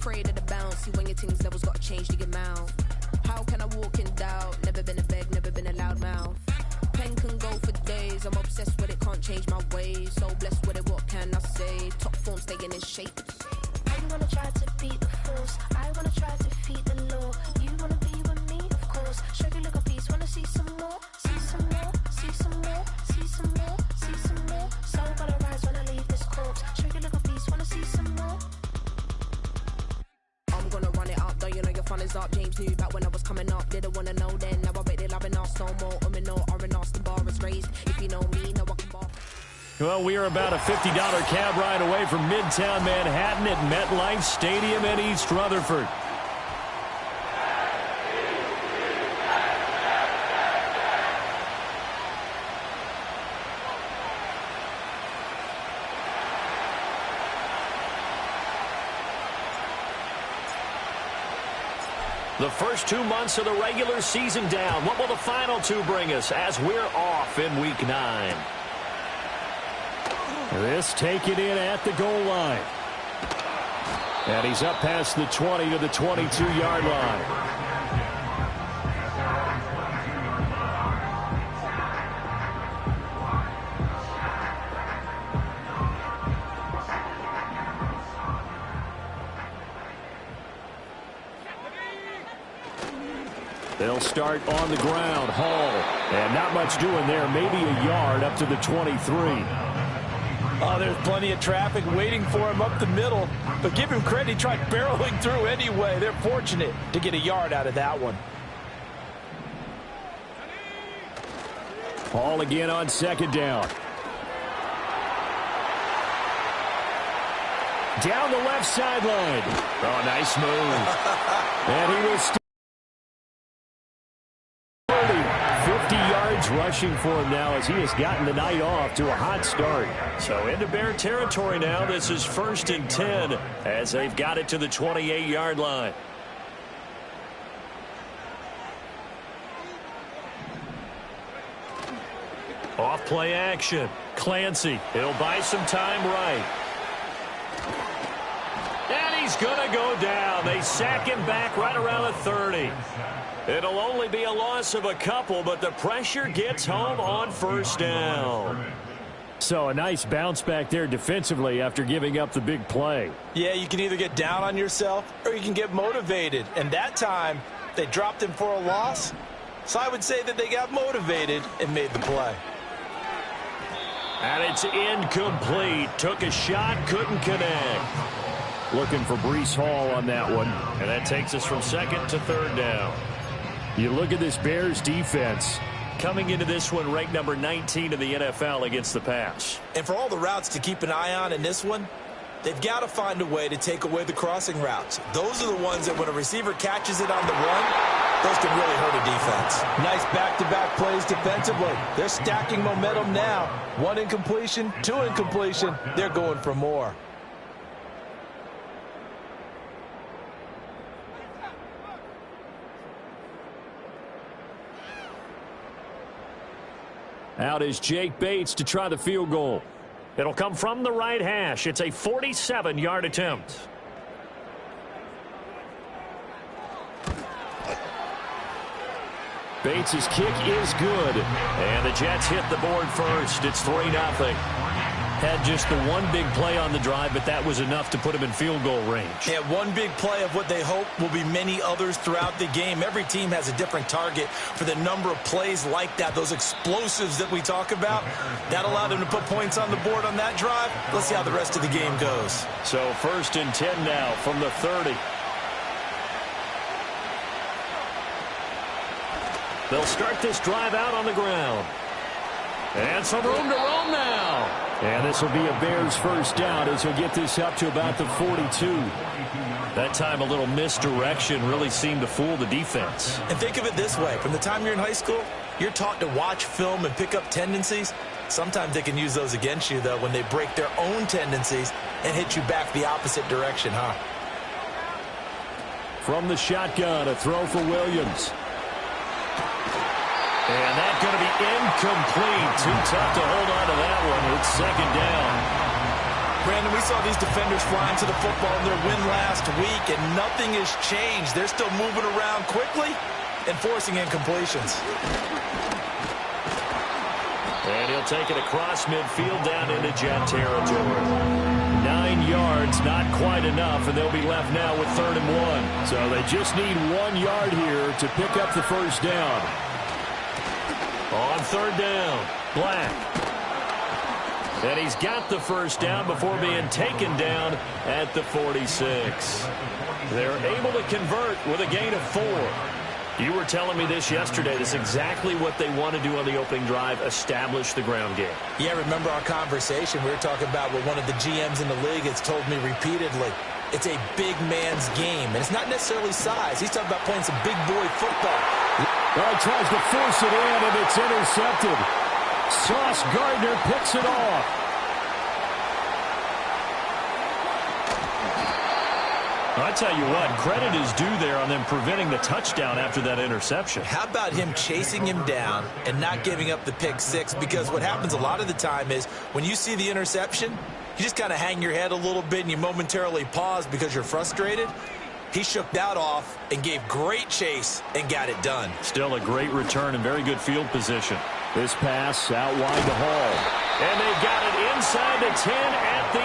afraid of the bounce. See, when your things levels gotta change to get mouth. How can I walk in doubt? Never been a beg, never been a loud mouth. Pen can go for days. I'm obsessed with it, can't change my ways. So blessed with it, what can I say? Top form staying in shape. I wanna try to beat the force. I wanna try to defeat the law. You wanna be with me, of course. Show you look a piece, wanna see some more. See some more, see some more, see some more, see some more. So gonna rise when I leave this corpse. Show you look a piece, wanna see some more. I'm gonna run it up, though you know your fun is up. James knew back when I was coming up, didn't wanna know then. Now I bet they're loving us no more. No, R&R's the bar is raised. If you know me, know I can bar. Well, we are about a $50 cab ride away from Midtown Manhattan at MetLife Stadium in East Rutherford. The first 2 months of the regular season down. What will the final two bring us as we're off in Week 9? This taken in at the goal line. And he's up past the 20 to the 22-yard line. They'll start on the ground. Hall. And not much doing there. Maybe a yard up to the 23. Oh, there's plenty of traffic waiting for him up the middle. But give him credit, he tried barreling through anyway. They're fortunate to get a yard out of that one. Hall again on second down. Down the left sideline. Oh, nice move. And he was 50 yards rushing for him now as he has gotten the night off to a hot start. So into Bear territory now. This is 1st and 10 as they've got it to the 28-yard line. Off play action. Clancy. He'll buy some time right. And he's going to go down. They sack him back right around the 30. It'll only be a loss of a couple, but the pressure gets home on first down. So a nice bounce back there defensively after giving up the big play. Yeah, you can either get down on yourself or you can get motivated. And that time, they dropped him for a loss. So I would say that they got motivated and made the play. And it's incomplete. Took a shot, couldn't connect. Looking for Breece Hall on that one. And that takes us from 2nd to 3rd down. You look at this Bears defense. Coming into this one ranked number 19 in the NFL against the pass. And for all the routes to keep an eye on in this one, they've got to find a way to take away the crossing routes. Those are the ones that when a receiver catches it on the run, those can really hurt a defense. Nice back-to-back plays defensively. They're stacking momentum now. 1 incompletion, 2 incompletion. They're going for more. Out is Jake Bates to try the field goal. It'll come from the right hash. It's a 47-yard attempt. Bates' kick is good. And the Jets hit the board first. It's 3-0. Had just the one big play on the drive, but that was enough to put him in field goal range. Yeah, one big play of what they hope will be many others throughout the game. Every team has a different target for the number of plays like that, those explosives that we talk about. That allowed them to put points on the board on that drive. Let's see how the rest of the game goes. So 1st and 10 now from the 30. They'll start this drive out on the ground. And some room to roam now. And this will be a Bears first down as he'll get this up to about the 42. That time a little misdirection really seemed to fool the defense. And think of it this way. From the time you're in high school, you're taught to watch film and pick up tendencies. Sometimes they can use those against you, though, when they break their own tendencies and hit you back the opposite direction, huh? From the shotgun, a throw for Williams. And that's going to be incomplete. Too tough to hold on to that one. It's 2nd down. Brandon, we saw these defenders flying to the football in their win last week, and nothing has changed. They're still moving around quickly and forcing incompletions. And he'll take it across midfield down into Jet territory. 9 yards, not quite enough, and they'll be left now with 3rd and 1. So they just need 1 yard here to pick up the first down. On 3rd down, Black. And he's got the first down before being taken down at the 46. They're able to convert with a gain of 4. You were telling me this yesterday. This is exactly what they want to do on the opening drive, establish the ground game. Yeah, remember our conversation. We were talking about what one of the GMs in the league has told me repeatedly. It's a big man's game, and it's not necessarily size. He's talking about playing some big boy football. Well, he tries to force it in, and it's intercepted. Sauce Gardner picks it off. I tell you what, credit is due there on them preventing the touchdown after that interception. How about him chasing him down and not giving up the pick six? Because what happens a lot of the time is when you see the interception, you just kind of hang your head a little bit and you momentarily pause because you're frustrated. He shook that off and gave great chase and got it done. Still a great return and very good field position. This pass out wide to Hall. And they got it inside the 10 at the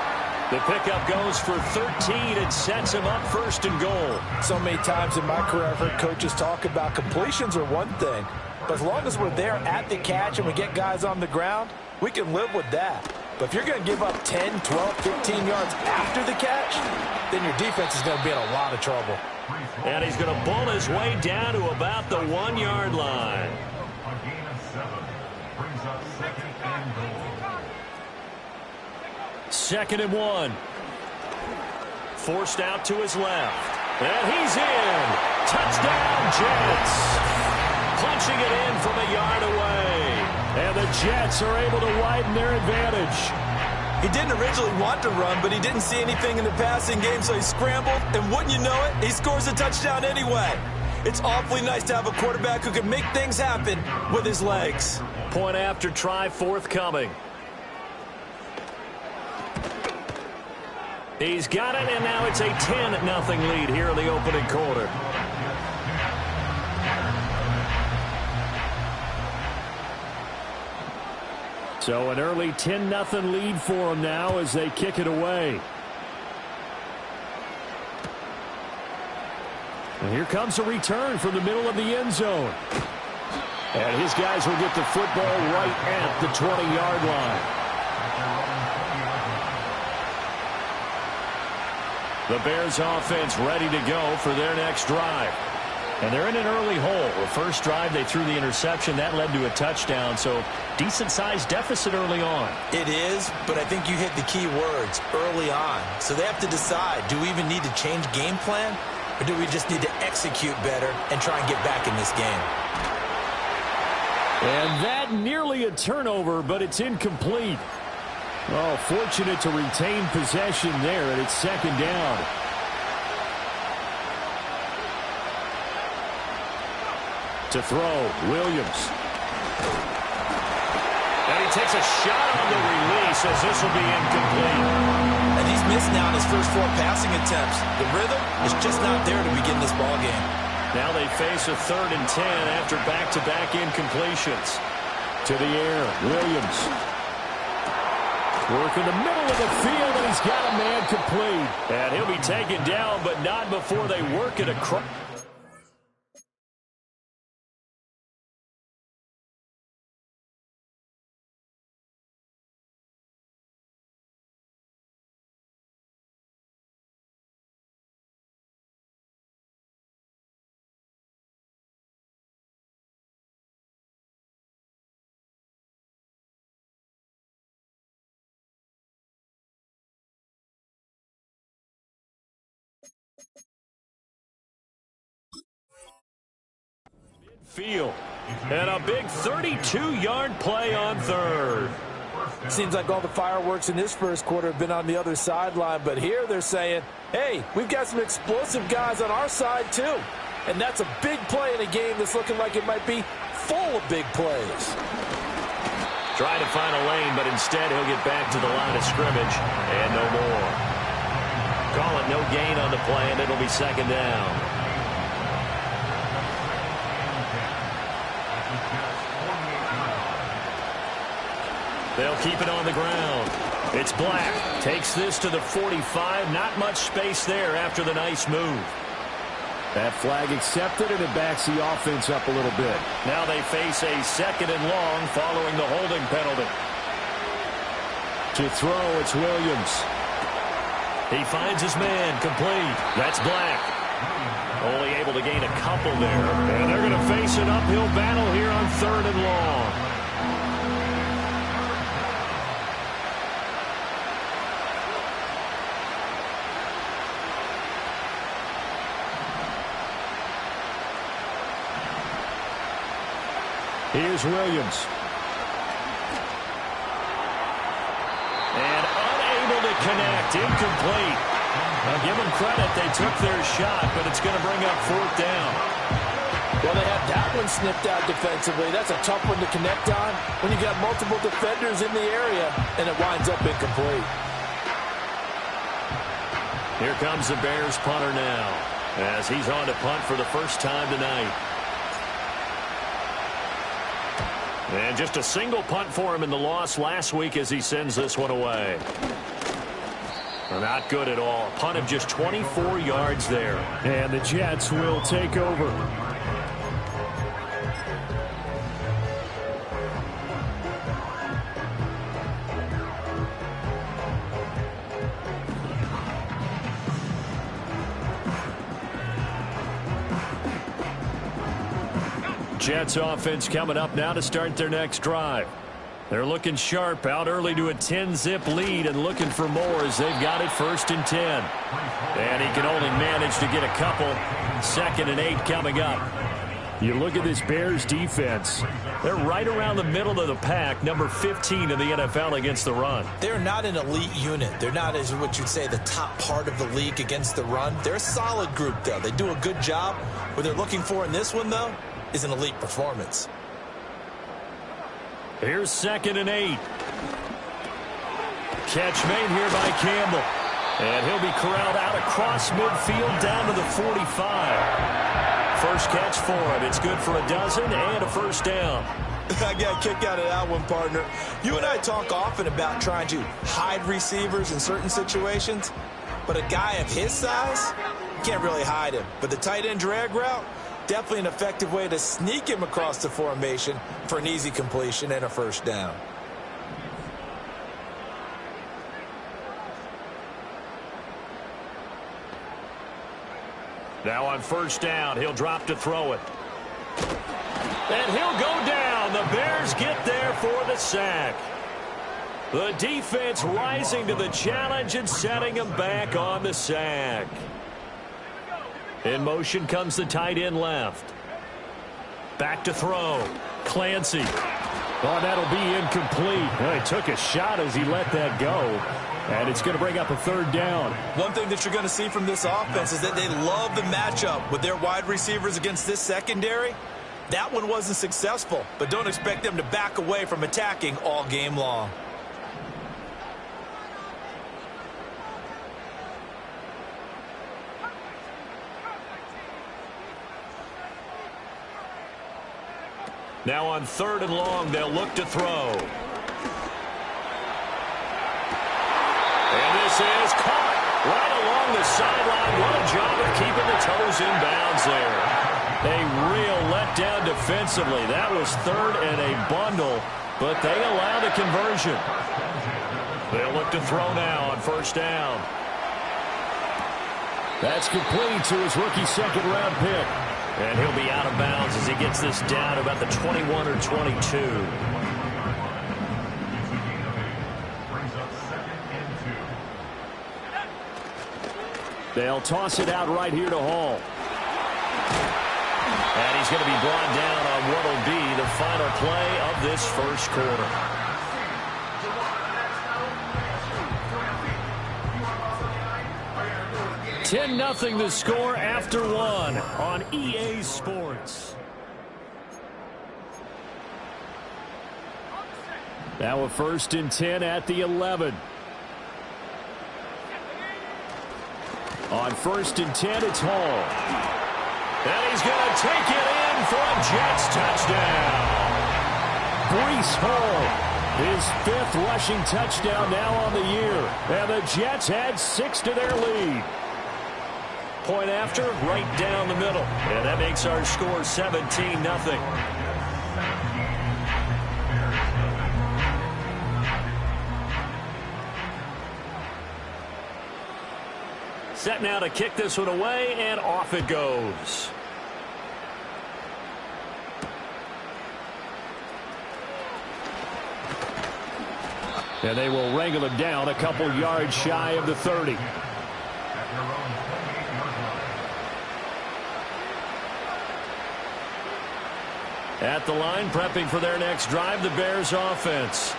8. The pickup goes for 13 and sets him up 1st and goal. So many times in my career I've heard coaches talk about completions are one thing, but as long as we're there at the catch and we get guys on the ground, we can live with that. But if you're going to give up 10, 12, 15 yards after the catch, then your defense is going to be in a lot of trouble. And he's going to bull his way down to about the 1 yard line. Second and 1. Forced out to his left. And he's in. Touchdown, Jets. Punching it in from a yard away. And the Jets are able to widen their advantage. He didn't originally want to run, but he didn't see anything in the passing game, so he scrambled. And wouldn't you know it, he scores a touchdown anyway. It's awfully nice to have a quarterback who can make things happen with his legs. Point after try forthcoming. He's got it, and now it's a 10-0 lead here in the opening quarter. So an early 10-0 lead for them now as they kick it away. And here comes a return from the middle of the end zone. And his guys will get the football right at the 20-yard line. The Bears offense ready to go for their next drive. And they're in an early hole. The first drive, they threw the interception. That led to a touchdown, so decent-sized deficit early on. It is, but I think you hit the key words, early on. So they have to decide, do we even need to change game plan, or do we just need to execute better and try and get back in this game? And that nearly a turnover, but it's incomplete. Oh, fortunate to retain possession there, and it's 2nd down. To throw, Williams. And he takes a shot on the release as this will be incomplete. And he's missed now in his first 4 passing attempts. The rhythm is just not there to begin this ball game. Now they face a 3rd and 10 after back-to-back incompletions. To the air, Williams. Work in the middle of the field, and he's got a man complete. And he'll be taken down, but not before they work it across. Field. And a big 32-yard play on 3rd. Seems like all the fireworks in this first quarter have been on the other sideline, but here they're saying, hey, we've got some explosive guys on our side too. And that's a big play in a game that's looking like it might be full of big plays. Trying to find a lane, but instead he'll get back to the line of scrimmage and no more. Call it no gain on the play, and it'll be second down. They'll keep it on the ground. It's Black. Takes this to the 45. Not much space there after the nice move. That flag accepted, and it backs the offense up a little bit. Now they face a second and long following the holding penalty. To throw, it's Williams. He finds his man, complete. That's Black. Only able to gain a couple there. And they're going to face an uphill battle here on third and long. Here's Williams. And unable to connect. Incomplete. Now give them credit. They took their shot, but it's going to bring up fourth down. Well, they have that one snipped out defensively. That's a tough one to connect on when you got multiple defenders in the area, and it winds up incomplete. Here comes the Bears punter now, as he's on to punt for the first time tonight. And just a single punt for him in the loss last week as he sends this one away. Not good at all. A punt of just 24 yards there. And the Jets will take over. Jets offense coming up now to start their next drive. They're looking sharp, out early to a 10-zip lead and looking for more as they've got it 1st and 10. And he can only manage to get a couple. 2nd and 8 coming up. You look at this Bears defense. They're right around the middle of the pack, number 15 in the NFL against the run. They're not an elite unit. They're not, as what you'd say, the top part of the league against the run. They're a solid group, though. They do a good job. What they're looking for in this one, though, is an elite performance. Here's 2nd and 8. Catch made here by Campbell. And he'll be corralled out across midfield down to the 45. First catch for him. It's good for a dozen and a first down. I got a kick out of that one, partner. You and I talk often about trying to hide receivers in certain situations, but a guy of his size, you can't really hide him. But the tight end drag route, definitely an effective way to sneak him across the formation for an easy completion and a first down. Now on first down, he'll drop to throw it. And he'll go down. The Bears get there for the sack. The defense rising to the challenge and setting him back on the sack. In motion comes the tight end left. Back to throw. Clancy. Oh, that'll be incomplete. Well, he took a shot as he let that go. And it's going to bring up a third down. One thing that you're going to see from this offense is that they love the matchup with their wide receivers against this secondary. That one wasn't successful, but don't expect them to back away from attacking all game long. Now on third and long, they'll look to throw. And this is caught right along the sideline. What a job of keeping the toes in bounds there. A real letdown defensively. That was third and a bundle, but they allowed a conversion. They'll look to throw now on first down. That's complete to his rookie second-round pick. And he'll be out of bounds as he gets this down to about the 21 or 22. They'll toss it out right here to Hall. And he's going to be brought down on what will be the final play of this first quarter. $10-0 the score after one on EA Sports. Now a 1st and 10 at the 11. On 1st and 10, it's Hall. And he's going to take it in for a Jets touchdown. Breece Hall, his 5th rushing touchdown now on the year. And the Jets add 6 to their lead. Point after, right down the middle. And that makes our score 17-0. Set now to kick this one away, and off it goes. And they will wrangle it down a couple yards shy of the 30. At the line, prepping for their next drive, the Bears offense.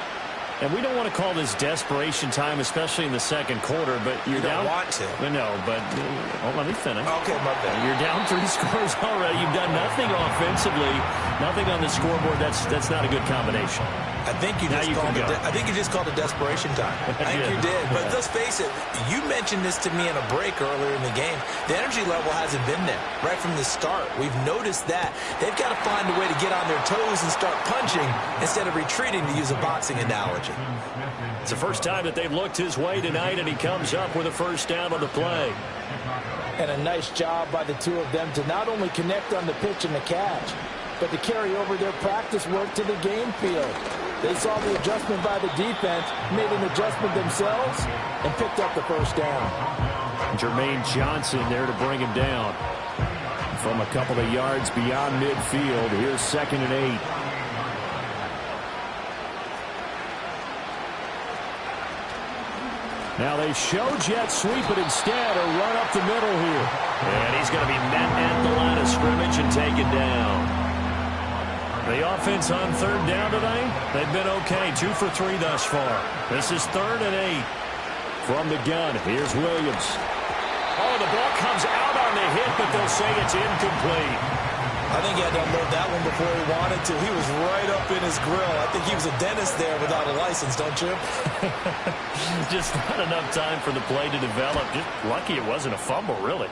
And we don't want to call this desperation time, especially in the second quarter, but you're down. You don't want to. No, but let me finish. Okay, my bad. You're down 3 scores already. You've done nothing offensively, nothing on the scoreboard. That's not a good combination. I think you just called it desperation time. I think you did. But let's face it, you mentioned this to me in a break earlier in the game. The energy level hasn't been there right from the start. We've noticed that. They've got to find a way to get on their toes and start punching instead of retreating, to use a boxing analogy. It's the first time that they've looked his way tonight, and he comes up with a 1st down on the play. And a nice job by the two of them to not only connect on the pitch and the catch, but to carry over their practice work to the game field. They saw the adjustment by the defense, made an adjustment themselves, and picked up the 1st down. Jermaine Johnson there to bring him down. From a couple of yards beyond midfield, here's 2nd and 8. Now they show jet sweep, but instead a run up the middle here. And he's going to be met at the line of scrimmage and taken down. The offense on 3rd down tonight, they've been okay. 2 for 3 thus far. This is 3rd and 8. From the gun, here's Williams. Oh, the ball comes out on the hit, but they'll say it's incomplete. I think he had to unload that one before he wanted to. He was right up in his grill. I think he was a dentist there without a license, don't you? Just not enough time for the play to develop. Just lucky it wasn't a fumble, really.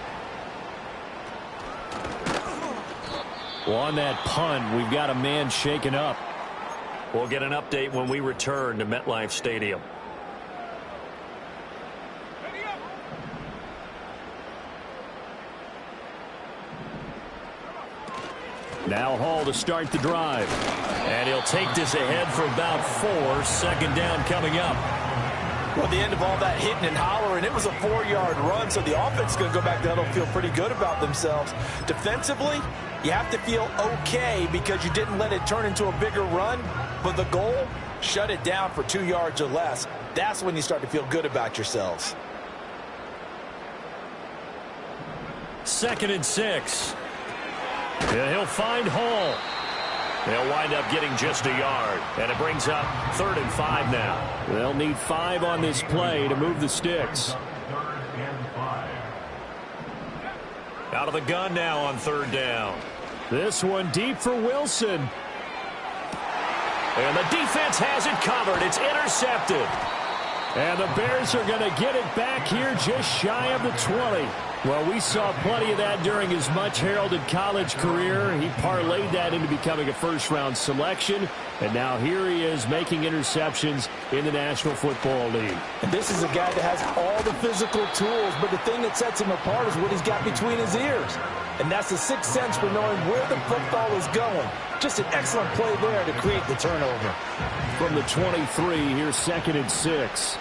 Well, on that punt, we've got a man shaken up. We'll get an update when we return to MetLife Stadium. Now Hall to start the drive. And he'll take this ahead for about 4. 2nd down coming up. Well, the end of all that hitting and hollering, it was a 4-yard run, so the offense is going to go back down and feel pretty good about themselves. Defensively, you have to feel okay because you didn't let it turn into a bigger run, but the goal, shut it down for 2 yards or less. That's when you start to feel good about yourselves. 2nd and 6. And he'll find Hall. They'll wind up getting just a yard. And it brings up 3rd and 5 now. They'll need 5 on this play to move the sticks. Out of the gun now on 3rd down. This one deep for Wilson. And the defense has it covered. It's intercepted. And the Bears are going to get it back here just shy of the 20. Well, we saw plenty of that during his much-heralded college career. He parlayed that into becoming a first-round selection. And now here he is making interceptions in the National Football League. And this is a guy that has all the physical tools, but the thing that sets him apart is what he's got between his ears. And that's the sixth sense for knowing where the football is going. Just an excellent play there to create the turnover. From the 23, here's 2nd and 6.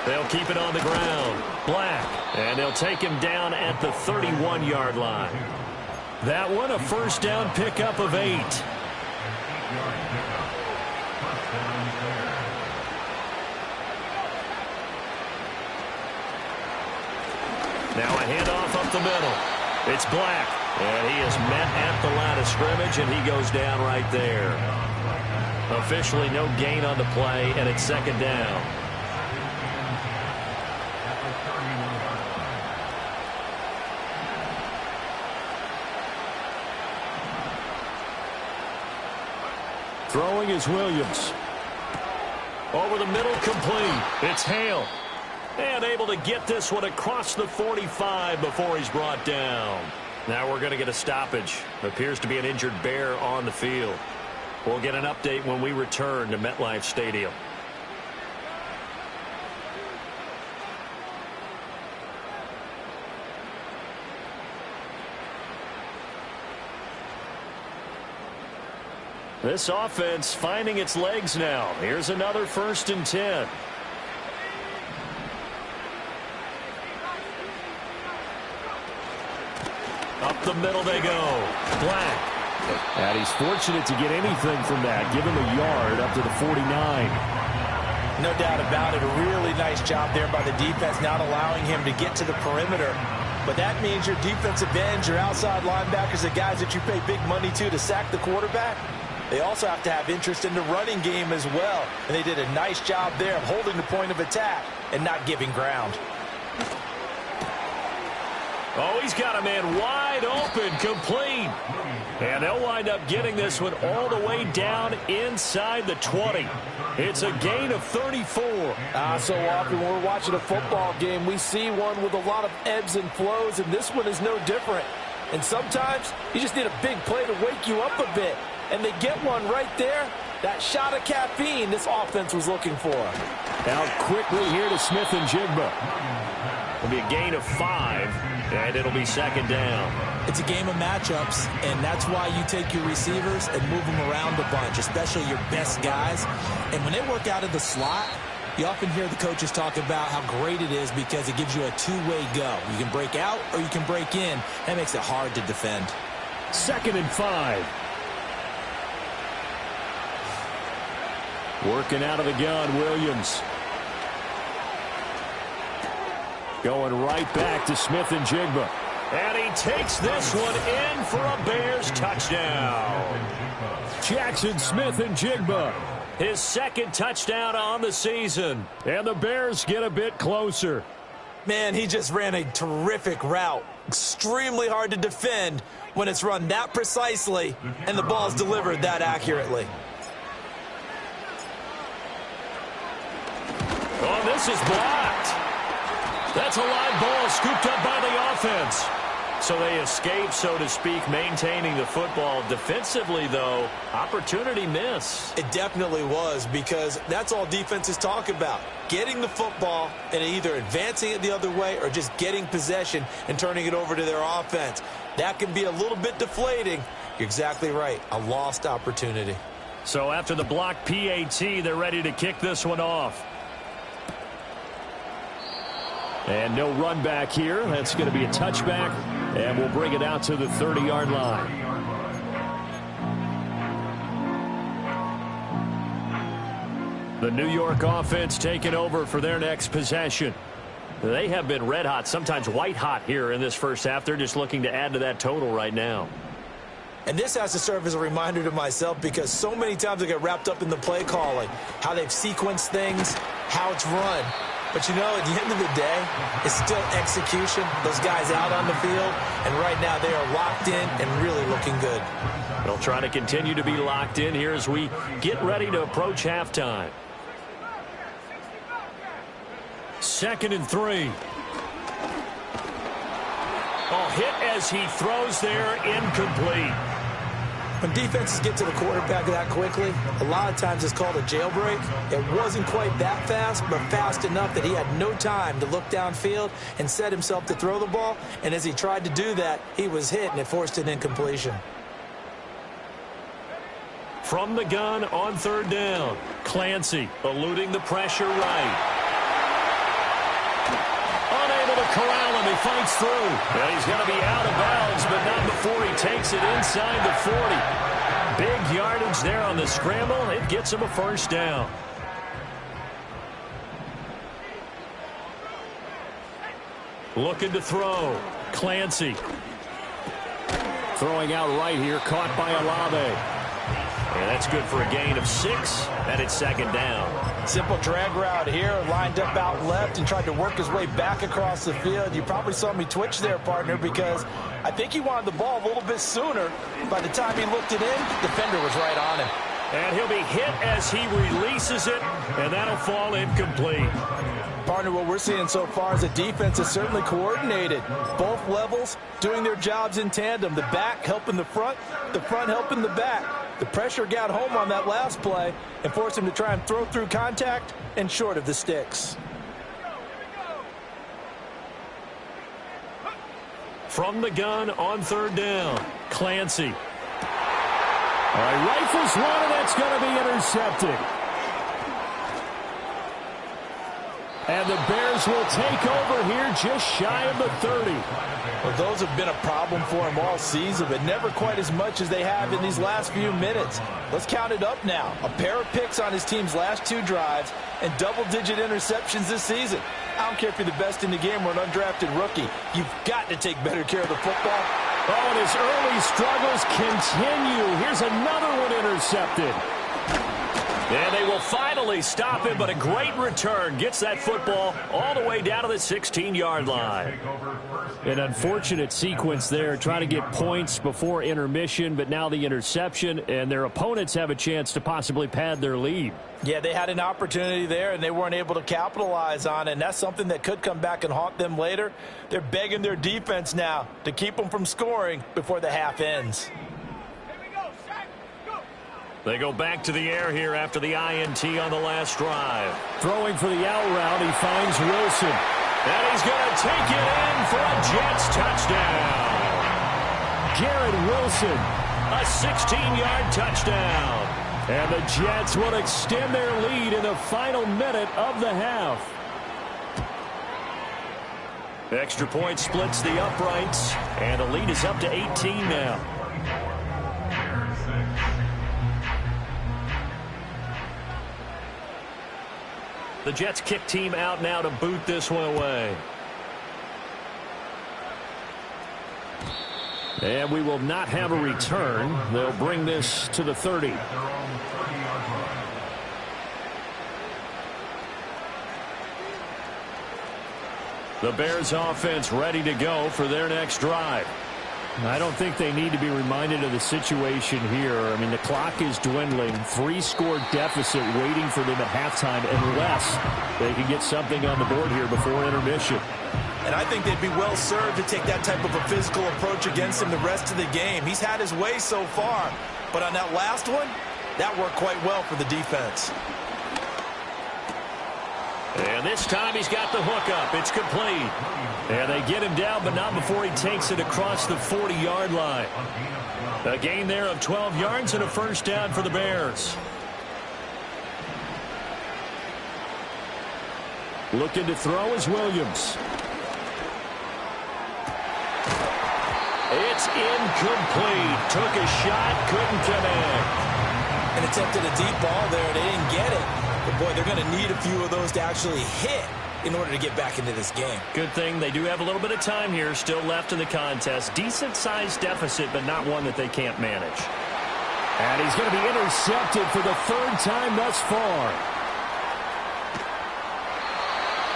They'll keep it on the ground. Black. And they'll take him down at the 31-yard line. That one, a 1st down pickup of 8. Now a handoff up the middle. It's Black. And he is met at the line of scrimmage, and he goes down right there. Officially no gain on the play, and it's 2nd down. Throwing is Williams. Over the middle, complete. It's Hale. And able to get this one across the 45 before he's brought down. Now we're going to get a stoppage. Appears to be an injured Bear on the field. We'll get an update when we return to MetLife Stadium. This offense finding its legs now. Here's another 1st and 10. Up the middle they go. Black. And he's fortunate to get anything from that. Give him a yard up to the 49. No doubt about it. A really nice job there by the defense, not allowing him to get to the perimeter. But that means your defensive ends, your outside linebackers, the guys that you pay big money to sack the quarterback, they also have to have interest in the running game as well. And they did a nice job there of holding the point of attack and not giving ground. Oh, he's got a man wide open, complete. And they'll wind up getting this one all the way down inside the 20. It's a gain of 34. So often when we're watching a football game, we see one with a lot of ebbs and flows, and this one is no different. And sometimes you just need a big play to wake you up a bit. And they get one right there. That shot of caffeine this offense was looking for. Out quickly here to Smith and Jigba. It'll be a gain of 5, and it'll be 2nd down. It's a game of matchups, and that's why you take your receivers and move them around a bunch, especially your best guys. And when they work out of the slot, you often hear the coaches talk about how great it is because it gives you a two-way go. You can break out or you can break in. That makes it hard to defend. 2nd and 5. Working out of the gun, Williams. Going right back to Smith and Jigba. And he takes this one in for a Bears touchdown. Jackson Smith and Jigba. His 2nd touchdown on the season. And the Bears get a bit closer. Man, he just ran a terrific route. Extremely hard to defend when it's run that precisely and the ball's delivered that accurately. Oh, this is blocked. That's a live ball scooped up by the offense. So they escape, so to speak, maintaining the football. Defensively, though, opportunity miss. It definitely was, because that's all defenses talk about. Getting the football and either advancing it the other way or just getting possession and turning it over to their offense. That can be a little bit deflating. You're exactly right. A lost opportunity. So after the block PAT, they're ready to kick this one off. And no run back here. That's going to be a touchback. And we'll bring it out to the 30-yard line. The New York offense taking over for their next possession. They have been red hot, sometimes white hot here in this first half. They're just looking to add to that total right now. And this has to serve as a reminder to myself, because so many times I get wrapped up in the play calling, how they've sequenced things, how it's run. But, you know, at the end of the day, it's still execution. Those guys out on the field, and right now they are locked in and really looking good. They'll try to continue to be locked in here as we get ready to approach halftime. 2nd and 3. Oh, hit as he throws there, incomplete. When defenses get to the quarterback that quickly, a lot of times it's called a jailbreak. It wasn't quite that fast, but fast enough that he had no time to look downfield and set himself to throw the ball. And as he tried to do that, he was hit, and it forced an incompletion. From the gun on 3rd down, Clancy eluding the pressure right. Unable to corral him, he fights through. And he's going to be out of bounds, but not before he takes it inside the 40. Big yardage there on the scramble. It gets him a 1st down. Looking to throw. Clancy. Throwing out right here, caught by Olave. And that's good for a gain of 6, and it's 2nd down. Simple drag route here, lined up out left and tried to work his way back across the field. You probably saw me twitch there, partner, because I think he wanted the ball a little bit sooner. By the time he looked it in, the defender was right on him. And he'll be hit as he releases it, and that'll fall incomplete. Partner, what we're seeing so far is the defense is certainly coordinated. Both levels doing their jobs in tandem. The back helping the front helping the back. The pressure got home on that last play and forced him to try and throw through contact and short of the sticks. From the gun on third down, Clancy. All right, rifles one, and that's going to be intercepted. And the Bears will take over here just shy of the 30. Well, those have been a problem for him all season, but never quite as much as they have in these last few minutes. Let's count it up now. A pair of picks on his team's last 2 drives and double-digit interceptions this season. I don't care if you're the best in the game or an undrafted rookie. You've got to take better care of the football. Oh, and his early struggles continue. Here's another one intercepted. And they will finally stop him, but a great return gets that football all the way down to the 16-yard line. An unfortunate sequence there, trying to get points before intermission, but now the interception, and their opponents have a chance to possibly pad their lead. Yeah, they had an opportunity there, and they weren't able to capitalize on it, and that's something that could come back and haunt them later. They're begging their defense now to keep them from scoring before the half ends. They go back to the air here after the INT on the last drive. Throwing for the out route, he finds Wilson. And he's going to take it in for a Jets touchdown. Garrett Wilson, a 16-yard touchdown. And the Jets will extend their lead in the final minute of the half. Extra point splits the uprights, and the lead is up to 18 now. The Jets kick team out now to boot this one away. And we will not have a return. They'll bring this to the 30. The Bears offense ready to go for their next drive. I don't think they need to be reminded of the situation here. I mean, the clock is dwindling. 3-score deficit waiting for them at halftime unless they can get something on the board here before intermission. And I think they'd be well served to take that type of a physical approach against him the rest of the game. He's had his way so far, but on that last one, that worked quite well for the defense. And this time he's got the hook up. It's complete. And they get him down, but not before he takes it across the 40-yard line. A gain there of 12 yards and a first down for the Bears. Looking to throw is Williams. It's incomplete. Took a shot, couldn't connect. And attempted a deep ball there. They didn't get it. But, boy, they're going to need a few of those to actually hit in order to get back into this game. Good thing they do have a little bit of time here still left in the contest. Decent-sized deficit, but not one that they can't manage. And he's going to be intercepted for the 3rd time thus far.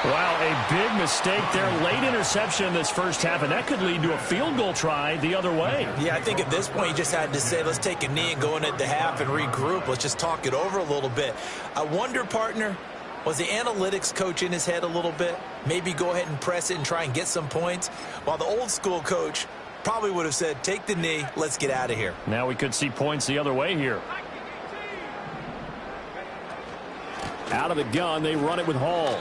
Wow, a big mistake there. Late interception in this first half, and that could lead to a field goal try the other way. Yeah, I think at this point you just had to say, let's take a knee and go into the half and regroup. Let's just talk it over a little bit. I wonder, partner, was the analytics coach in his head a little bit? Maybe go ahead and press it and try and get some points? While the old school coach probably would have said, take the knee, let's get out of here. Now we could see points the other way here. Out of the gun, they run it with Hall.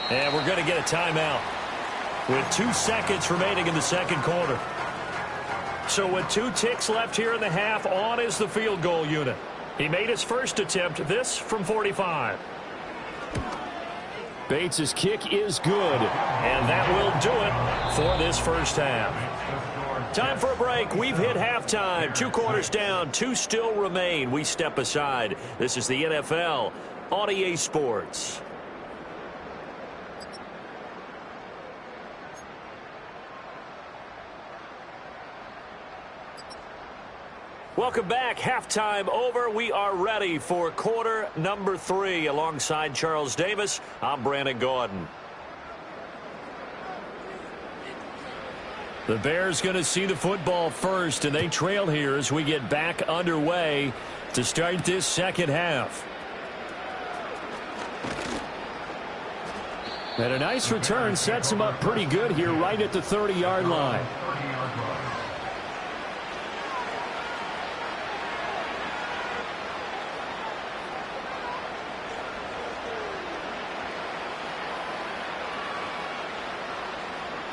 And we're going to get a timeout with 2 seconds remaining in the second quarter. So with 2 ticks left here in the half, on is the field goal unit. He made his first attempt, this from 45. Bates' kick is good, and that will do it for this first half. Time for a break. We've hit halftime. 2 quarters down, 2 still remain. We step aside. This is the NFL on EA Sports. Welcome back. Halftime over. We are ready for quarter number 3. Alongside Charles Davis, I'm Brandon Gordon. The Bears going to see the football first, and they trail here as we get back underway. to start this second half. And a nice return sets him up pretty good here right at the 30-yard line.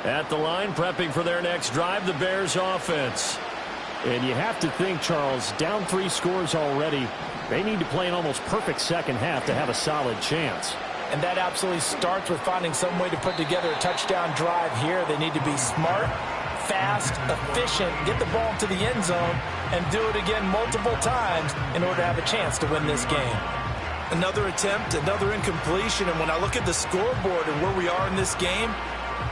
At the line, prepping for their next drive, the Bears offense. And you have to think, Charles, down 3 scores already. They need to play an almost perfect second half to have a solid chance. And that absolutely starts with finding some way to put together a touchdown drive here. They need to be smart, fast, efficient, get the ball into the end zone, and do it again multiple times in order to have a chance to win this game. Another attempt, another incompletion, and when I look at the scoreboard and where we are in this game,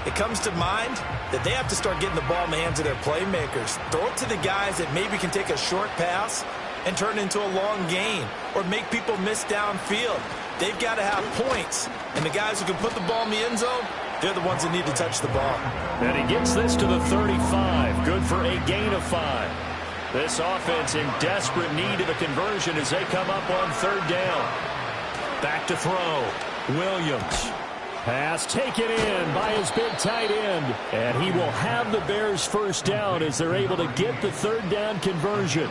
it comes to mind that they have to start getting the ball in the hands of their playmakers. Throw it to the guys that maybe can take a short pass and turn it into a long gain or make people miss downfield. They've got to have points, and the guys who can put the ball in the end zone, they're the ones that need to touch the ball. And he gets this to the 35. Good for a gain of 5. This offense in desperate need of a conversion as they come up on 3rd down. Back to throw. Williams. Pass taken in by his big tight end. And he will have the Bears first down as they're able to get the 3rd down conversion.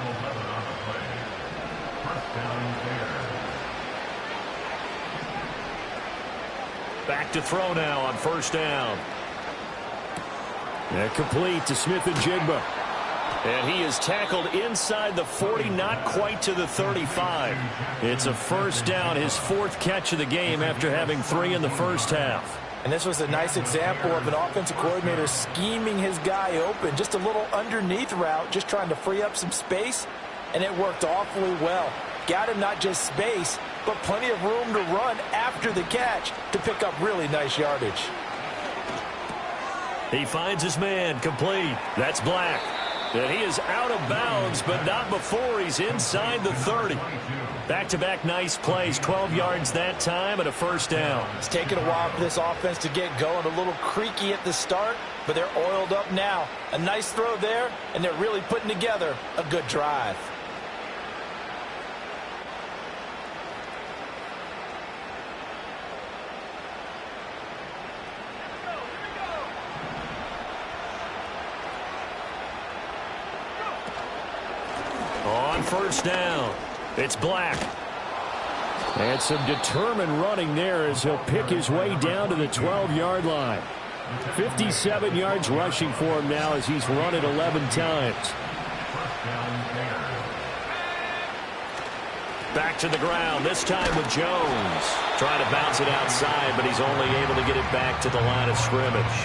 Back to throw now on 1st down. And complete to Smith-Njigba. And he is tackled inside the 40, not quite to the 35. It's a 1st down, his 4th catch of the game after having 3 in the first half. And this was a nice example of an offensive coordinator scheming his guy open. Just a little underneath route, just trying to free up some space, and it worked awfully well. Got him not just space, but plenty of room to run after the catch to pick up really nice yardage. He finds his man, complete. That's Black. And he is out of bounds, but not before he's inside the 30. Back-to-back nice plays, 12 yards that time and a 1st down. It's taken a while for this offense to get going. A little creaky at the start, but they're oiled up now. A nice throw there, and they're really putting together a good drive. On 1st down, it's Black. And some determined running there as he'll pick his way down to the 12-yard line. 57 yards rushing for him now as he's run it 11 times. Back to the ground, this time with Jones. Trying to bounce it outside, but he's only able to get it back to the line of scrimmage.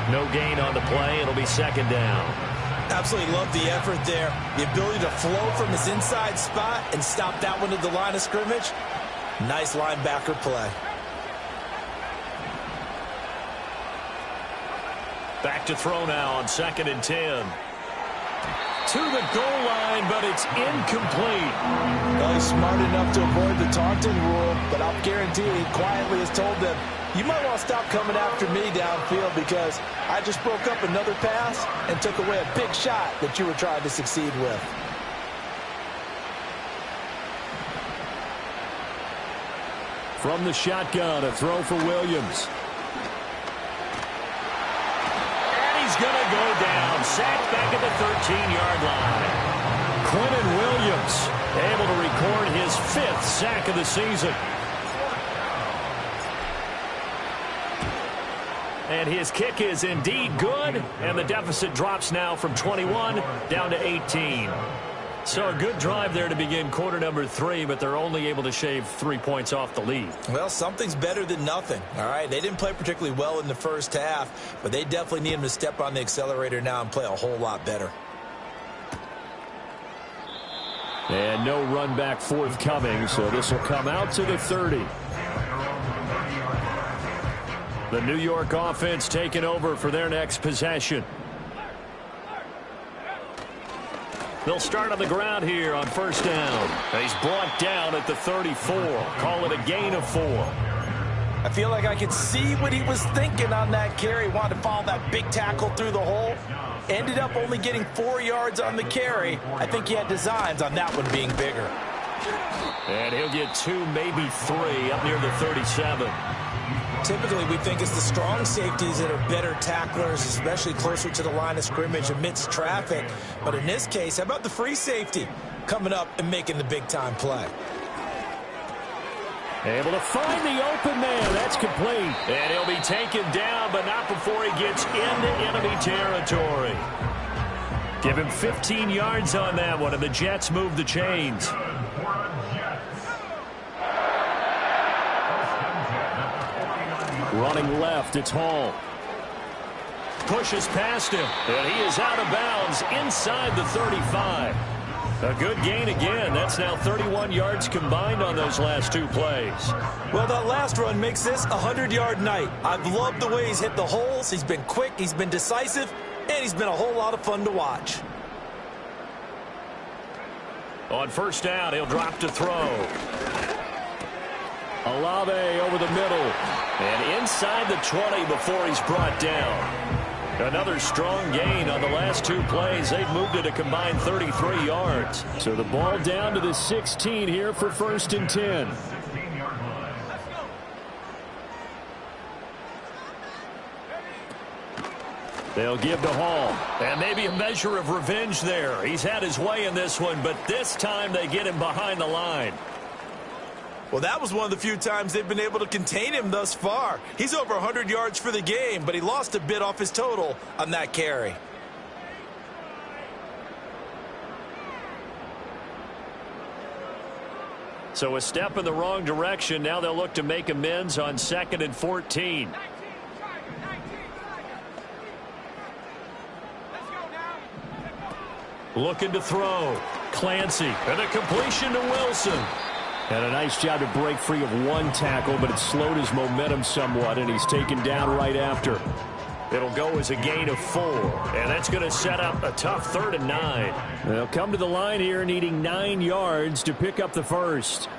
No gain on the play. It'll be 2nd down. Absolutely love the effort there. The ability to flow from his inside spot and stop that one at the line of scrimmage. Nice linebacker play. Back to throw now on 2nd and 10. To the goal line, but it's incomplete. Well, he's smart enough to avoid the taunting rule, but I'll guarantee he quietly has told them, you might want to stop coming after me downfield because I just broke up another pass and took away a big shot that you were trying to succeed with. From the shotgun, a throw for Williams. And he's going to go down. Sacked back at the 13-yard line. Quentin Williams able to record his 5th sack of the season. And his kick is indeed good, and the deficit drops now from 21 down to 18. So a good drive there to begin quarter number 3, but they're only able to shave 3 points off the lead. Well, something's better than nothing, all right? They didn't play particularly well in the first half, but they definitely need him to step on the accelerator now and play a whole lot better. And no run back forthcoming, so this will come out to the 30. The New York offense taking over for their next possession. They'll start on the ground here on 1st down. He's brought down at the 34. Call it a gain of 4. I feel like I could see what he was thinking on that carry. Wanted to follow that big tackle through the hole. Ended up only getting 4 yards on the carry. I think he had designs on that one being bigger. And he'll get 2, maybe 3, up near the 37. Typically, we think it's the strong safeties that are better tacklers, especially closer to the line of scrimmage amidst traffic. But in this case, how about the free safety coming up and making the big-time play? Able to find the open man. That's complete. And he'll be taken down, but not before he gets into enemy territory. Give him 15 yards on that one, and the Jets move the chains. Running left, it's Hall. Pushes past him, and he is out of bounds inside the 35. A good gain again. That's now 31 yards combined on those last 2 plays. Well, that last run makes this a 100-yard night. I've loved the way he's hit the holes. He's been quick, he's been decisive, and he's been a whole lot of fun to watch. On first down, he'll drop to throw. Olave over the middle. And inside the 20 before he's brought down. Another strong gain on the last 2 plays. They've moved it a combined 33 yards. So the ball down to the 16 here for 1st and 10. They'll give to Hall. And maybe a measure of revenge there. He's had his way in this one, but this time they get him behind the line. Well, that was one of the few times they've been able to contain him thus far. He's over 100 yards for the game, but he lost a bit off his total on that carry. So a step in the wrong direction. Now they'll look to make amends on 2nd and 14. Looking to throw. Clancy. And a completion to Wilson. And a nice job to break free of 1 tackle, but it slowed his momentum somewhat, and he's taken down right after. It'll go as a gain of 4, and that's going to set up a tough 3rd and 9. They'll come to the line here needing 9 yards to pick up the first.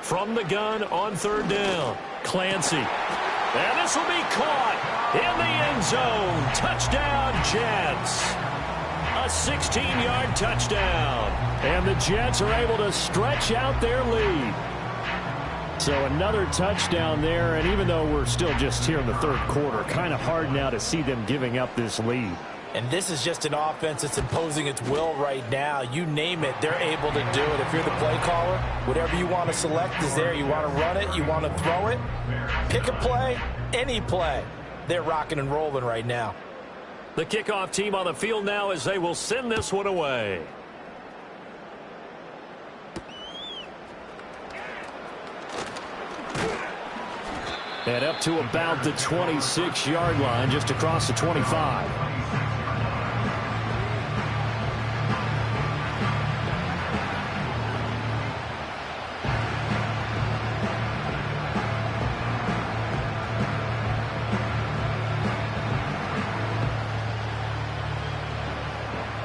From the gun on 3rd down, Clancy. And this will be caught in the end zone. Touchdown, Jets. A 16-yard touchdown. And the Jets are able to stretch out their lead. So another touchdown there, and even though we're still just here in the 3rd quarter, kind of hard now to see them giving up this lead. And this is just an offense that's imposing its will right now. You name it, they're able to do it. If you're the play caller, whatever you want to select is there. You want to run it, you want to throw it. Pick a play, any play. They're rocking and rolling right now. The kickoff team on the field now as they will send this one away. And up to about the 26-yard line, just across the 25.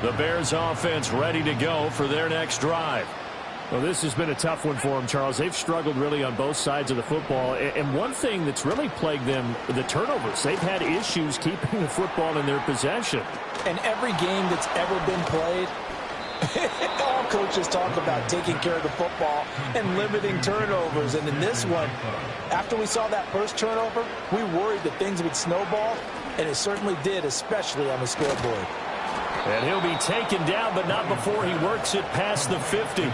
The Bears offense ready to go for their next drive. Well, this has been a tough one for them, Charles. They've struggled really on both sides of the football. And one thing that's really plagued them, the turnovers. They've had issues keeping the football in their possession. And every game that's ever been played, all coaches talk about taking care of the football and limiting turnovers. And in this one, after we saw that first turnover, we worried that things would snowball, and it certainly did, especially on the scoreboard. And he'll be taken down, but not before he works it past the 50.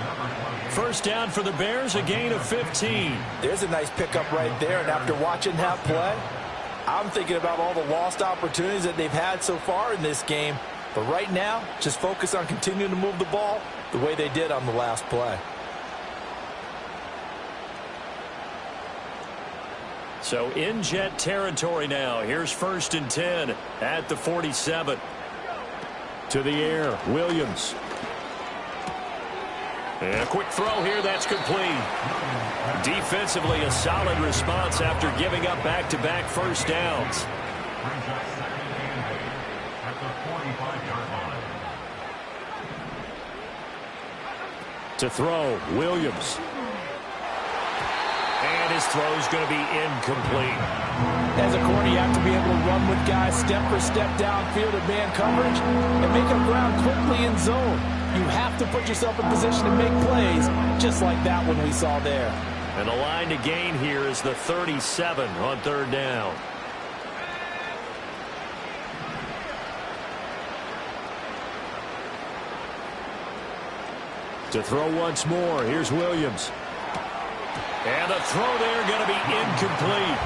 First down for the Bears, a gain of 15. There's a nice pickup right there, and after watching that play, I'm thinking about all the lost opportunities that they've had so far in this game. But right now, just focus on continuing to move the ball the way they did on the last play. So in Jet territory now. Here's 1st and 10 at the 47. To the air, Williams. And a quick throw here, that's complete. Defensively, a solid response after giving up back-to-back first downs. To throw, Williams. And this throw is going to be incomplete. As a corner, you have to be able to run with guys step for step downfield at man coverage and make up ground quickly in zone. You have to put yourself in position to make plays, just like that one we saw there. And the line to gain here is the 37 on third down. To throw once more, here's Williams. And the throw there going to be incomplete.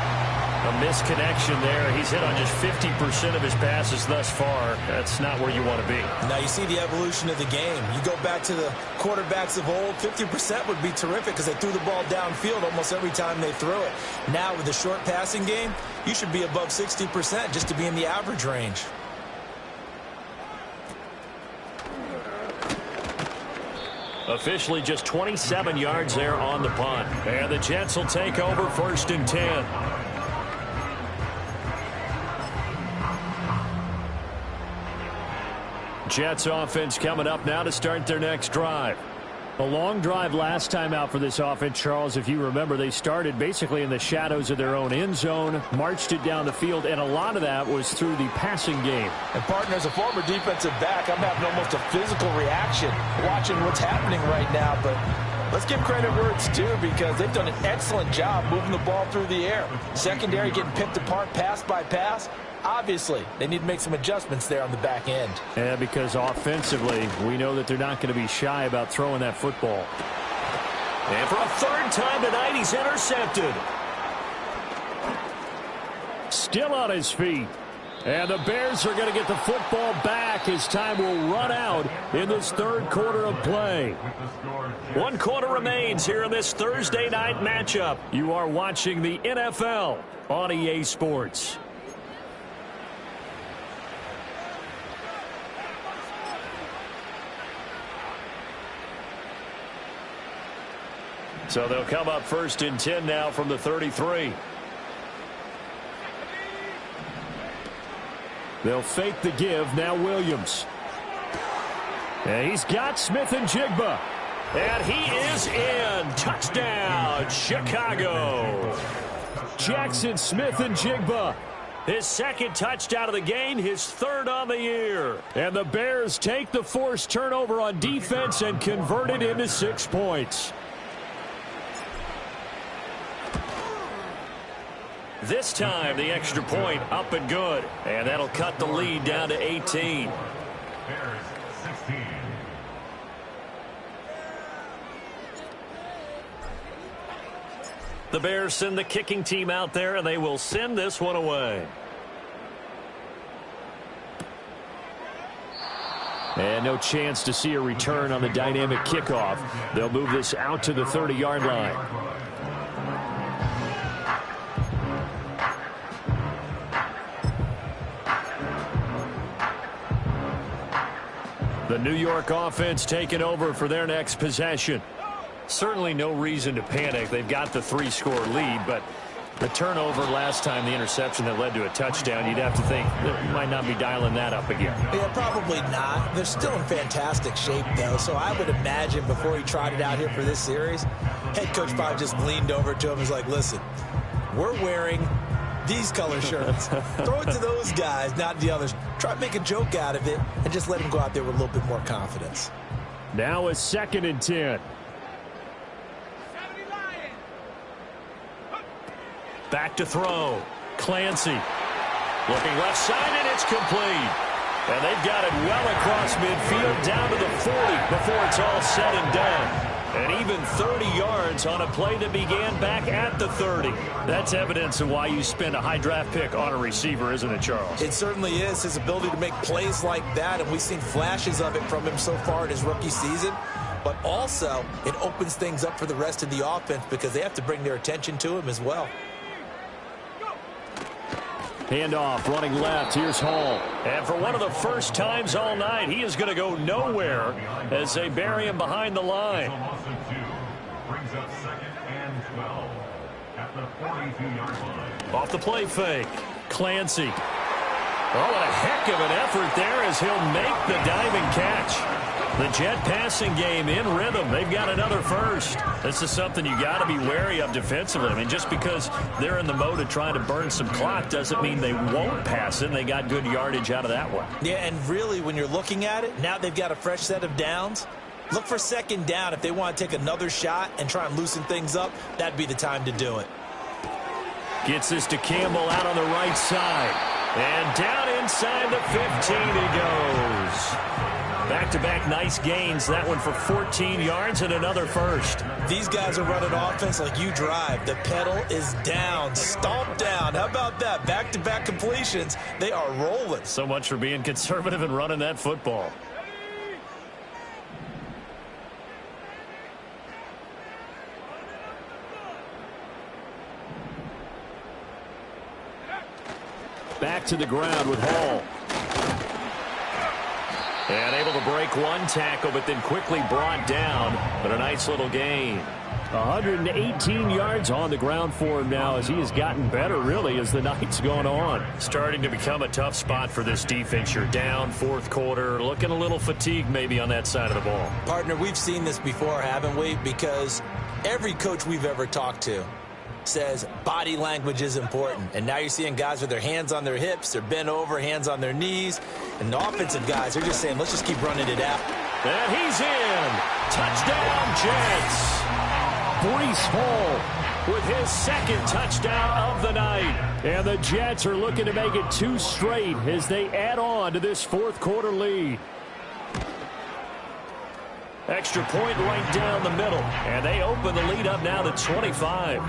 A misconnection there. He's hit on just 50% of his passes thus far. That's not where you want to be. Now you see the evolution of the game. You go back to the quarterbacks of old, 50% would be terrific because they threw the ball downfield almost every time they threw it. Now with the short passing game, you should be above 60% just to be in the average range. Officially just 27 yards there on the punt. And the Jets will take over 1st and 10. Jets offense coming up now to start their next drive. A long drive last time out for this offense, Charles. If you remember, they started basically in the shadows of their own end zone, marched it down the field, and a lot of that was through the passing game. And, partner, as a former defensive back, I'm having almost a physical reaction watching what's happening right now. But let's give credit where it's due because they've done an excellent job moving the ball through the air. Secondary getting picked apart pass by pass. Obviously, they need to make some adjustments there on the back end. Yeah, because offensively, we know that they're not going to be shy about throwing that football. And for a third time tonight, he's intercepted. Still on his feet. And the Bears are going to get the football back as time will run out in this third quarter of play. 1 quarter remains here in this Thursday night matchup. You are watching the NFL on EA Sports. So they'll come up 1st and 10 now from the 33. They'll fake the give. Now Williams. And he's got Smith and Jigba. And he is in. Touchdown, Chicago. Jackson Smith and Jigba. His 2nd touchdown of the game, his 3rd on the year. And the Bears take the forced turnover on defense and convert it into 6 points. This time, the extra point up and good. And that'll cut the lead down to 18. The Bears send the kicking team out there, and they will send this one away. And no chance to see a return on the dynamic kickoff. They'll move this out to the 30-yard line. The New York offense taking over for their next possession. Certainly no reason to panic. They've got the 3-score lead, but the turnover last time, the interception that led to a touchdown, you'd have to think they might not be dialing that up again. Yeah, probably not. They're still in fantastic shape, though, so I would imagine before he tried it out here for this series, head coach probably just leaned over to him and was like, listen, we're wearing these color shirts. Throw it to those guys, not the others. Try to make a joke out of it and just let them go out there with a little bit more confidence. Now it's 2nd and 10. Back to throw. Clancy. Looking left side, and it's complete. And they've got it well across midfield down to the 40 before it's all said and done. And even 30 yards on a play that began back at the 30. That's evidence of why you spend a high draft pick on a receiver, isn't it, Charles? It certainly is. His ability to make plays like that, and we've seen flashes of it from him so far in his rookie season. But also, it opens things up for the rest of the offense because they have to bring their attention to him as well. Handoff, running left. Here's Hall. And for one of the first times all night, he is going to go nowhere as they bury him behind the line. Off the play fake. Clancy. Oh, what a heck of an effort there as he'll make the diving catch. The Jet passing game in rhythm. They've got another first. This is something you got to be wary of defensively. I mean, just because they're in the mode of trying to burn some clock doesn't mean they won't pass it. And they got good yardage out of that one. Yeah, and really, when you're looking at it, now they've got a fresh set of downs. Look for second down. If they want to take another shot and try and loosen things up, that'd be the time to do it. Gets this to Campbell out on the right side. And down inside the 15 he goes. Back-to-back nice gains. That one for 14 yards and another first. These guys are running offense like you drive. The pedal is down, stomp down. How about that? Back-to-back completions. They are rolling. So much for being conservative and running that football. Back to the ground with Hall. And able to break one tackle, but then quickly brought down. But a nice little gain. 118 yards on the ground for him now as he has gotten better, really, as the night's gone on. Starting to become a tough spot for this defense. You're down fourth quarter, looking a little fatigued maybe on that side of the ball. Partner, we've seen this before, haven't we? Because every coach we've ever talked to says body language is important. And now you're seeing guys with their hands on their hips, they're bent over, hands on their knees. And the offensive guys, they're just saying, let's just keep running it out. And he's in. Touchdown, Jets. Breece Hall with his second touchdown of the night. And the Jets are looking to make it 2 straight as they add on to this fourth quarter lead. Extra point right down the middle. And they open the lead up now to 25.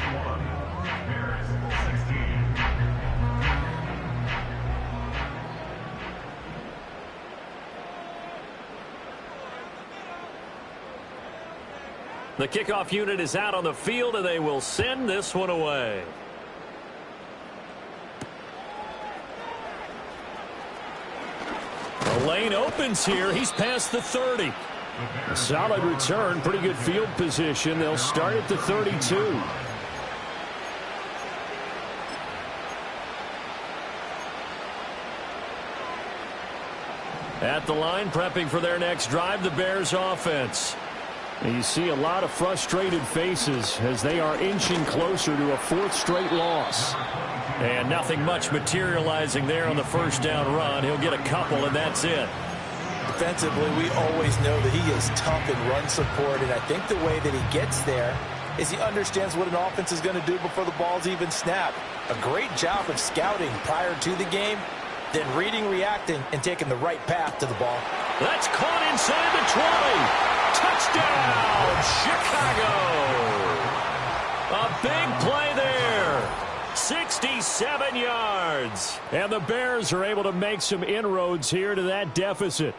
The kickoff unit is out on the field, and they will send this one away. The lane opens here. He's past the 30. A solid return, pretty good field position. They'll start at the 32. At the line, prepping for their next drive, the Bears offense. And you see a lot of frustrated faces as they are inching closer to a 4th straight loss. And nothing much materializing there on the first down run. He'll get a couple, and that's it. Defensively, we always know that he is tough in run support, and I think the way that he gets there is he understands what an offense is going to do before the ball's even snapped. A great job of scouting prior to the game, then reading, reacting, and taking the right path to the ball. That's caught inside the 20. Touchdown, Chicago. A big play there. 67 yards. And the Bears are able to make some inroads here to that deficit.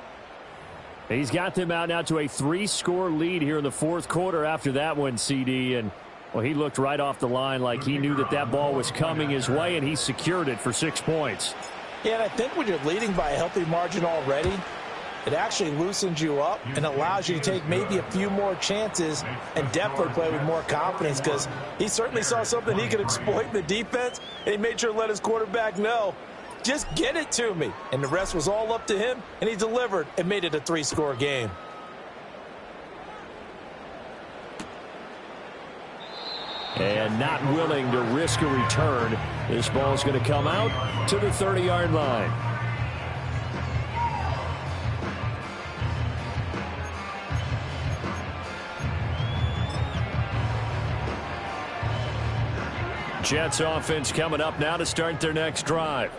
He's got them out now to a 3-score lead here in the fourth quarter after that one, CD. And, well, he looked right off the line like he knew that that ball was coming his way, and he secured it for 6 points. Yeah, and I think when you're leading by a healthy margin already, it actually loosens you up and allows you to take maybe a few more chances and definitely play with more confidence, because he certainly saw something he could exploit in the defense, and he made sure to let his quarterback know, just get it to me. And the rest was all up to him, and he delivered and made it a 3-score game. And not willing to risk a return. This ball's going to come out to the 30-yard line. Jets offense coming up now to start their next drive.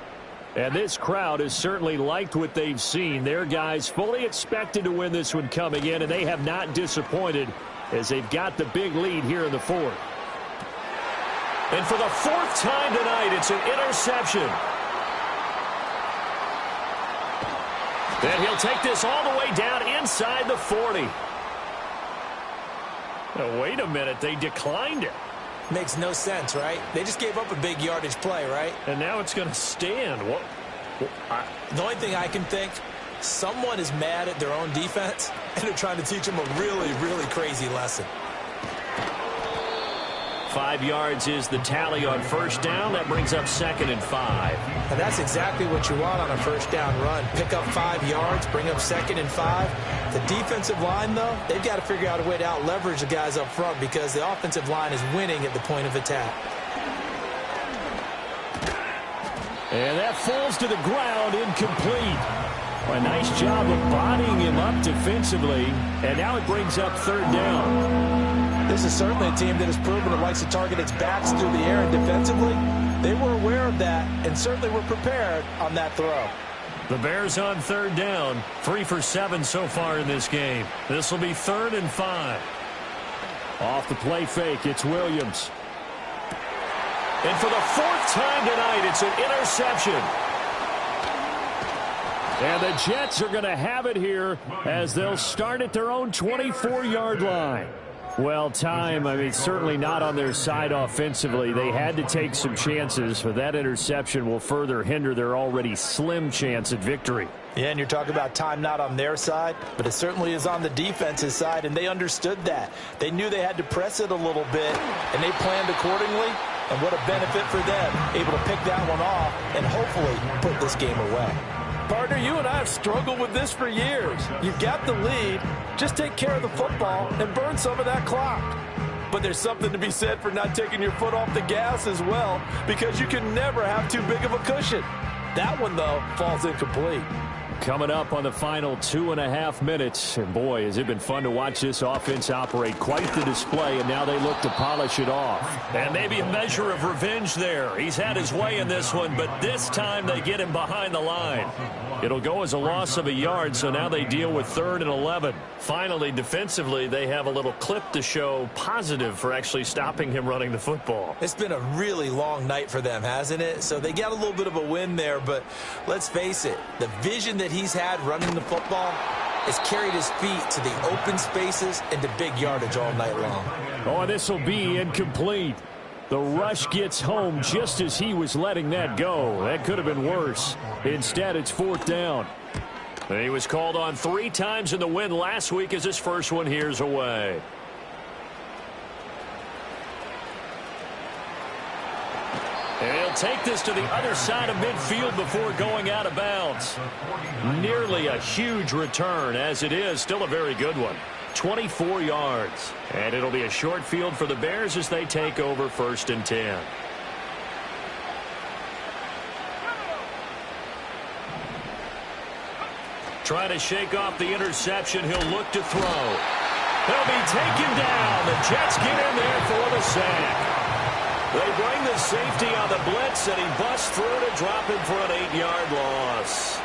And this crowd has certainly liked what they've seen. Their guys fully expected to win this one coming in, and they have not disappointed as they've got the big lead here in the fourth. And for the 4th time tonight, it's an interception. And he'll take this all the way down inside the 40. Now, wait a minute, they declined it. Makes no sense, right? They just gave up a big yardage play, right? And now it's going to stand. The only thing I can think, someone is mad at their own defense, and they're trying to teach them a really, really crazy lesson. 5 yards is the tally on first down. That brings up 2nd and 5. And that's exactly what you want on a first down run. Pick up 5 yards, bring up 2nd and 5. The defensive line, though, they've got to figure out a way to out-leverage the guys up front because the offensive line is winning at the point of attack. And that falls to the ground, incomplete. A nice job of bodying him up defensively, and now it brings up 3rd down. This is certainly a team that has proven it likes to target its backs through the air, and defensively, they were aware of that and certainly were prepared on that throw. The Bears on 3rd down, 3 for 7 so far in this game. This will be 3rd and 5. Off the play fake, it's Williams. And for the 4th time tonight, it's an interception. And the Jets are going to have it here as they'll start at their own 24-yard line. Well, time, I mean, certainly not on their side offensively. They had to take some chances, but that interception will further hinder their already slim chance at victory. Yeah, and you're talking about time not on their side, but it certainly is on the defense's side, and they understood that. They knew they had to press it a little bit, and they planned accordingly, and what a benefit for them, able to pick that one off and hopefully put this game away. Partner, you and I have struggled with this for years. You've got the lead. Just take care of the football and burn some of that clock. But there's something to be said for not taking your foot off the gas as well, because you can never have too big of a cushion. That one, though, falls incomplete. Coming up on the final 2.5 minutes. And boy, has it been fun to watch this offense operate. Quite the display, and now they look to polish it off. And maybe a measure of revenge there. He's had his way in this one, but this time they get him behind the line. It'll go as a loss of a yard, so now they deal with 3rd and 11. Finally, defensively, they have a little clip to show positive for actually stopping him running the football. It's been a really long night for them, hasn't it? So they got a little bit of a win there, but let's face it, the vision that he's had running the football has carried his feet to the open spaces and to big yardage all night long. Oh, this will be incomplete. The rush gets home just as he was letting that go. That could have been worse. Instead, it's 4th down. And he was called on 3 times in the win last week as his first one here's away. And he'll take this to the other side of midfield before going out of bounds. Nearly a huge return, as it is still a very good one. 24 yards. And it'll be a short field for the Bears as they take over 1st and 10. Trying to shake off the interception. He'll look to throw. He'll be taken down. The Jets get in there for the sack. They bring the safety on the blitz, and he busts through to drop him for an 8-yard loss.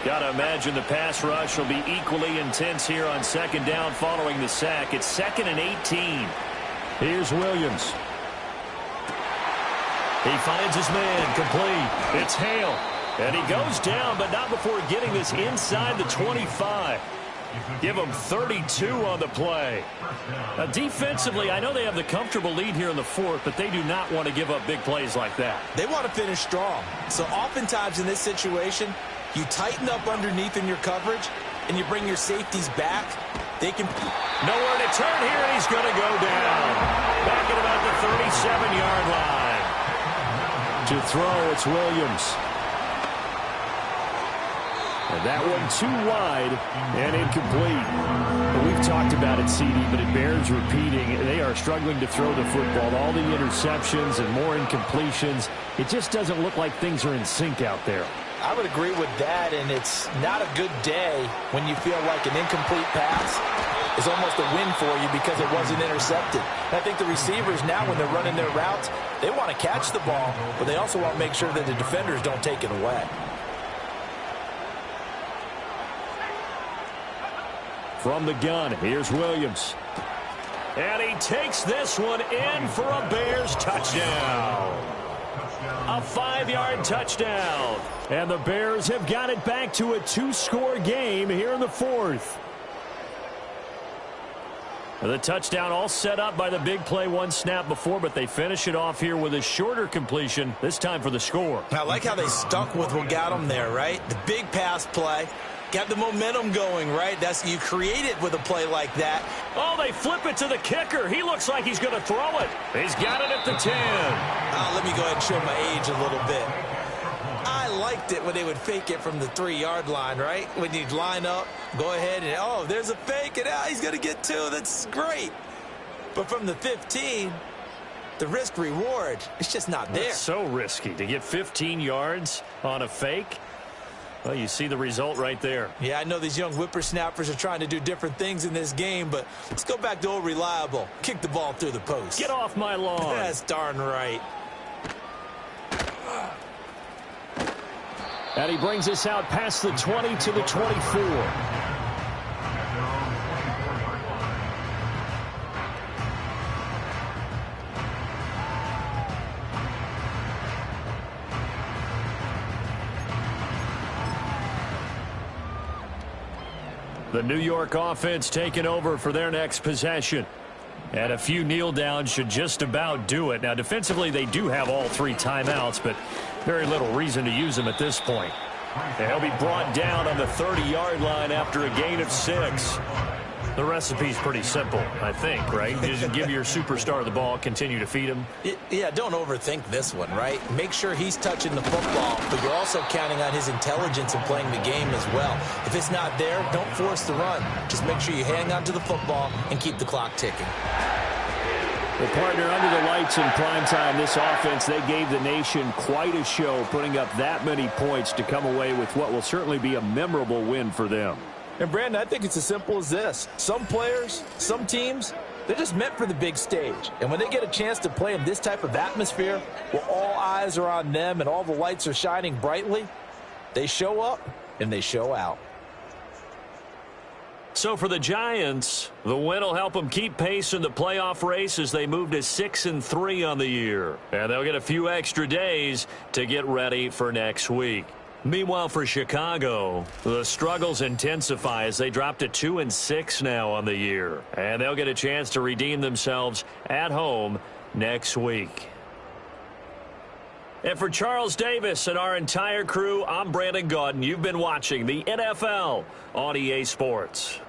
Got to imagine the pass rush will be equally intense here on 2nd down following the sack. It's 2nd and 18. Here's Williams. He finds his man complete. It's Hale. And he goes down, but not before getting this inside the 25. Give them 32 on the play. Now, defensively, I know they have the comfortable lead here in the 4th, but they do not want to give up big plays like that. They want to finish strong. So oftentimes in this situation, you tighten up underneath in your coverage, and you bring your safeties back. They can nowhere to turn here, and he's going to go down. Back at about the 37-yard line. To throw, it's Williams. And that one too wide and incomplete. We've talked about it, CD, but it bears repeating. They are struggling to throw the football. All the interceptions and more incompletions. It just doesn't look like things are in sync out there. I would agree with that, and it's not a good day when you feel like an incomplete pass is almost a win for you because it wasn't intercepted. And I think the receivers now, when they're running their routes, they want to catch the ball, but they also want to make sure that the defenders don't take it away. From the gun, here's Williams. And he takes this one in for a Bears touchdown. A 5-yard touchdown. And the Bears have got it back to a 2-score game here in the 4th. The touchdown all set up by the big play 1 snap before, but they finish it off here with a shorter completion, this time for the score. I like how they stuck with what got them there, right? The big pass play. Got the momentum going, right? You create it with a play like that. Oh, they flip it to the kicker. He looks like he's going to throw it. He's got it at the 10. Let me go ahead and show my age a little bit. I liked it when they would fake it from the 3-yard line, right? When you'd line up, go ahead and, oh, there's a fake, and he's going to get 2. That's great. But from the 15, the risk-reward, it's just not there. That's so risky to get 15 yards on a fake. Well, you see the result right there. Yeah, I know these young whippersnappers are trying to do different things in this game, but let's go back to old reliable. Kick the ball through the post. Get off my lawn. That's darn right. And he brings us out past the 20 to the 24. The New York offense taking over for their next possession. And a few kneel downs should just about do it. Now, defensively, they do have all 3 timeouts, but very little reason to use them at this point. And he'll be brought down on the 30-yard line after a gain of 6. The recipe's pretty simple, I think, right? Just give your superstar the ball, continue to feed him. Yeah, don't overthink this one, right? Make sure he's touching the football, but you're also counting on his intelligence in playing the game as well. If it's not there, don't force the run. Just make sure you hang on to the football and keep the clock ticking. Well, partner, under the lights in primetime, this offense, they gave the nation quite a show, putting up that many points to come away with what will certainly be a memorable win for them. And, Brandon, I think it's as simple as this. Some players, some teams, they're just meant for the big stage. And when they get a chance to play in this type of atmosphere, where all eyes are on them and all the lights are shining brightly, they show up and they show out. So for the Giants, the win will help them keep pace in the playoff race as they move to 6-3 on the year. And they'll get a few extra days to get ready for next week. Meanwhile, for Chicago, the struggles intensify as they drop to 2-6 now on the year. And they'll get a chance to redeem themselves at home next week. And for Charles Davis and our entire crew, I'm Brandon Gaudin. You've been watching the NFL on EA Sports.